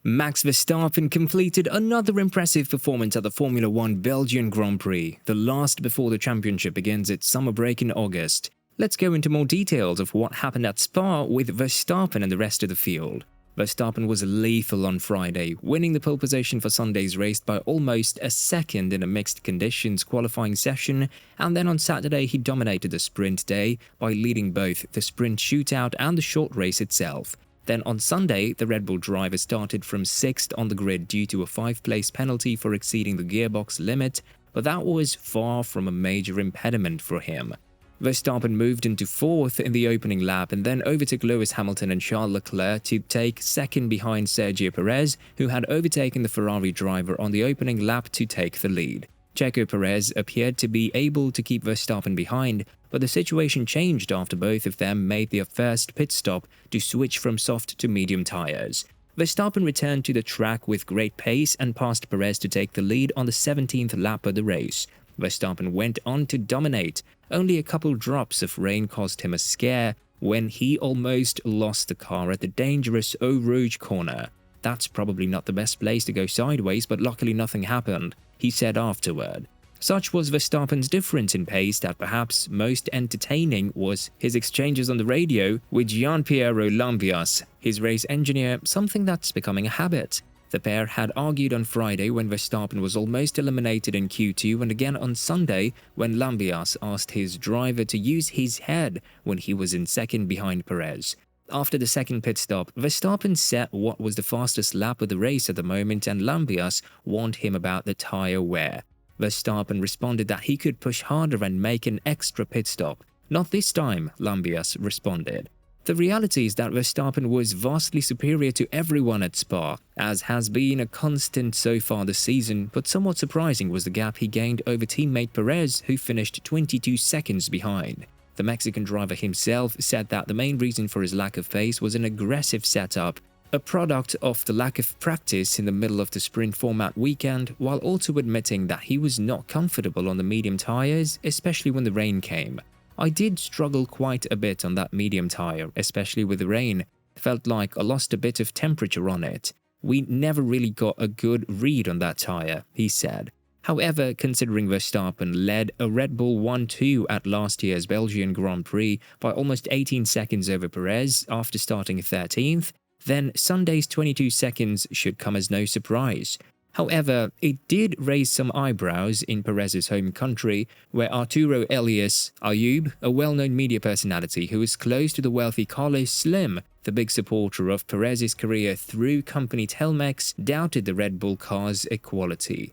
Max Verstappen completed another impressive performance at the Formula One Belgian Grand Prix, the last before the championship begins its summer break in August. Let's go into more details of what happened at Spa with Verstappen and the rest of the field. Verstappen was lethal on Friday, winning the pole position for Sunday's race by almost a second in a mixed conditions qualifying session, and then on Saturday he dominated the sprint day by leading both the sprint shootout and the short race itself. Then on Sunday, the Red Bull driver started from 6th on the grid due to a 5-place penalty for exceeding the gearbox limit, but that was far from a major impediment for him. Verstappen moved into 4th in the opening lap and then overtook Lewis Hamilton and Charles Leclerc to take 2nd behind Sergio Pérez, who had overtaken the Ferrari driver on the opening lap to take the lead. Checo Perez appeared to be able to keep Verstappen behind, but the situation changed after both of them made their first pit stop to switch from soft to medium tires. Verstappen returned to the track with great pace and passed Perez to take the lead on the 17th lap of the race. Verstappen went on to dominate. Only a couple drops of rain caused him a scare when he almost lost the car at the dangerous Eau Rouge corner. "That's probably not the best place to go sideways, but luckily nothing happened," he said afterward. Such was Verstappen's difference in pace that perhaps most entertaining was his exchanges on the radio with Gianpiero Lambias, his race engineer, something that's becoming a habit. The pair had argued on Friday when Verstappen was almost eliminated in Q2 and again on Sunday when Lambias asked his driver to use his head when he was in 2nd behind Perez. After the second pit stop, Verstappen set what was the fastest lap of the race at the moment and Lambias warned him about the tire wear. Verstappen responded that he could push harder and make an extra pit stop. "Not this time," Lambias responded. The reality is that Verstappen was vastly superior to everyone at Spa, as has been a constant so far this season, but somewhat surprising was the gap he gained over teammate Perez, who finished 22 seconds behind. The Mexican driver himself said that the main reason for his lack of pace was an aggressive setup, a product of the lack of practice in the middle of the sprint format weekend, while also admitting that he was not comfortable on the medium tires, especially when the rain came. "I did struggle quite a bit on that medium tire, especially with the rain. Felt like I lost a bit of temperature on it. We never really got a good read on that tire," he said. However, considering Verstappen led a Red Bull 1-2 at last year's Belgian Grand Prix by almost 18 seconds over Perez after starting 13th, then Sunday's 22 seconds should come as no surprise. However, it did raise some eyebrows in Perez's home country, where Arturo Elias Ayub, a well-known media personality who is close to the wealthy Carlos Slim, the big supporter of Perez's career through company Telmex, doubted the Red Bull car's equality.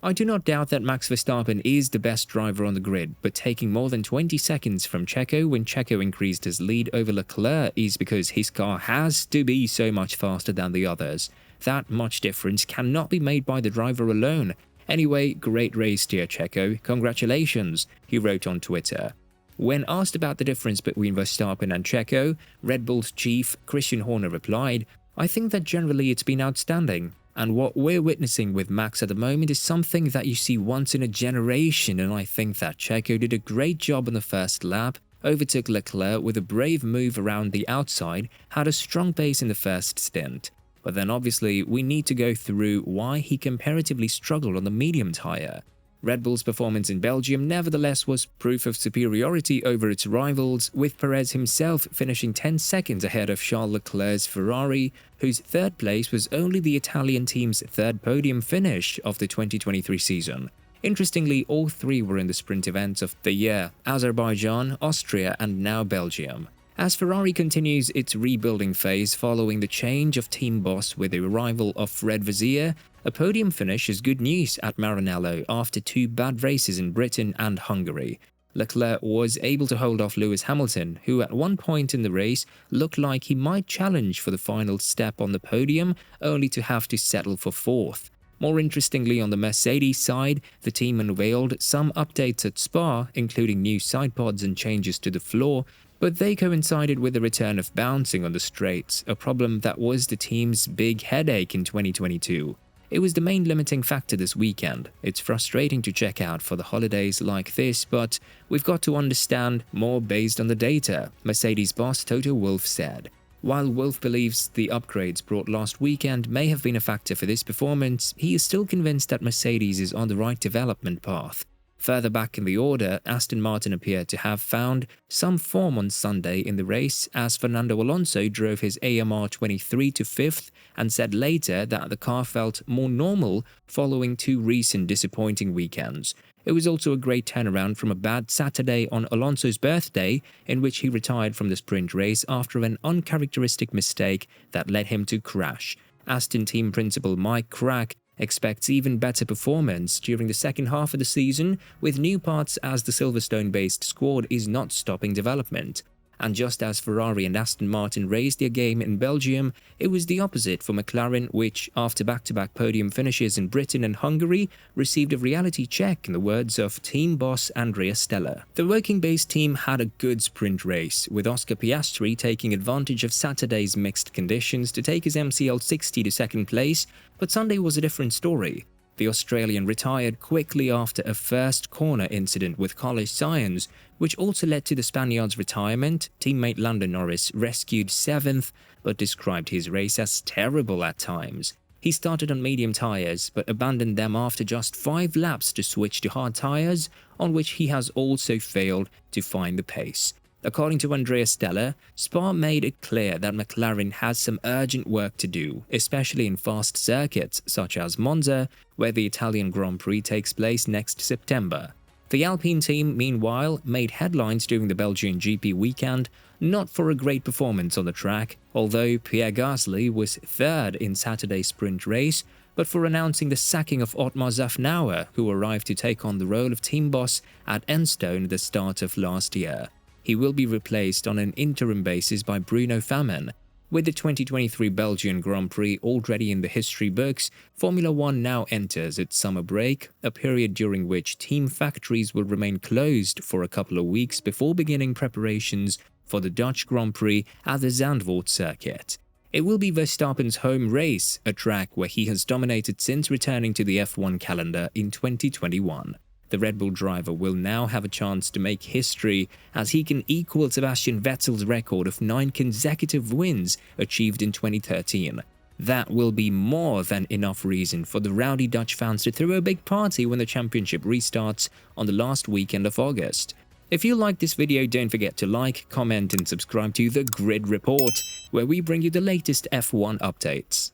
"I do not doubt that Max Verstappen is the best driver on the grid, but taking more than 20 seconds from Checo when Checo increased his lead over Leclerc is because his car has to be so much faster than the others. That much difference cannot be made by the driver alone. Anyway, great race, dear Checo. Congratulations," he wrote on Twitter. When asked about the difference between Verstappen and Checo, Red Bull's chief Christian Horner replied, "I think that generally it's been outstanding. And what we're witnessing with Max at the moment is something that you see once in a generation, and I think that Checo did a great job on the first lap, overtook Leclerc with a brave move around the outside, had a strong pace in the first stint. But then obviously we need to go through why he comparatively struggled on the medium tire." Red Bull's performance in Belgium nevertheless was proof of superiority over its rivals, with Perez himself finishing 10 seconds ahead of Charles Leclerc's Ferrari, whose third place was only the Italian team's third podium finish of the 2023 season. Interestingly, all three were in the sprint events of the year: Azerbaijan, Austria, and now Belgium. As Ferrari continues its rebuilding phase following the change of team boss with the arrival of Fred Vasseur, a podium finish is good news at Maranello after 2 bad races in Britain and Hungary. Leclerc was able to hold off Lewis Hamilton, who at one point in the race looked like he might challenge for the final step on the podium, only to have to settle for 4th. More interestingly, on the Mercedes side, the team unveiled some updates at Spa, including new side pods and changes to the floor, but they coincided with the return of bouncing on the straights, a problem that was the team's big headache in 2022. It was the main limiting factor this weekend. It's frustrating to check out for the holidays like this, but we've got to understand more based on the data, Mercedes boss Toto Wolff said. While Wolff believes the upgrades brought last weekend may have been a factor for this performance, he is still convinced that Mercedes is on the right development path. Further back in the order, Aston Martin appeared to have found some form on Sunday in the race as Fernando Alonso drove his AMR 23 to 5th and said later that the car felt more normal following 2 recent disappointing weekends. It was also a great turnaround from a bad Saturday on Alonso's birthday, in which he retired from the sprint race after an uncharacteristic mistake that led him to crash. Aston team principal Mike Crack expects even better performance during the second half of the season with new parts as the Silverstone-based squad is not stopping development. And just as Ferrari and Aston Martin raised their game in Belgium, it was the opposite for McLaren, which, after back-to-back podium finishes in Britain and Hungary, received a reality check in the words of team boss Andrea Stella. The working-based team had a good sprint race, with Oscar Piastri taking advantage of Saturday's mixed conditions to take his MCL 60 to second place, but Sunday was a different story. The Australian retired quickly after a first corner incident with Carlos Sainz, which also led to the Spaniard's retirement. Teammate Lando Norris rescued 7th, but described his race as terrible at times. He started on medium tyres, but abandoned them after just 5 laps to switch to hard tyres, on which he has also failed to find the pace. According to Andrea Stella, Spa made it clear that McLaren has some urgent work to do, especially in fast circuits such as Monza, where the Italian Grand Prix takes place next September. The Alpine team, meanwhile, made headlines during the Belgian GP weekend, not for a great performance on the track, although Pierre Gasly was 3rd in Saturday's sprint race, but for announcing the sacking of Otmar Szafnauer, who arrived to take on the role of team boss at Enstone at the start of last year. He will be replaced on an interim basis by Bruno Famin. With the 2023 Belgian Grand Prix already in the history books, Formula One now enters its summer break, a period during which team factories will remain closed for a couple of weeks before beginning preparations for the Dutch Grand Prix at the Zandvoort circuit. It will be Verstappen's home race, a track where he has dominated since returning to the F1 calendar in 2021. The Red Bull driver will now have a chance to make history as he can equal Sebastian Vettel's record of 9 consecutive wins achieved in 2013. That will be more than enough reason for the rowdy Dutch fans to throw a big party when the championship restarts on the last weekend of August. If you liked this video, don't forget to like, comment and subscribe to The Grid Report, where we bring you the latest F1 updates.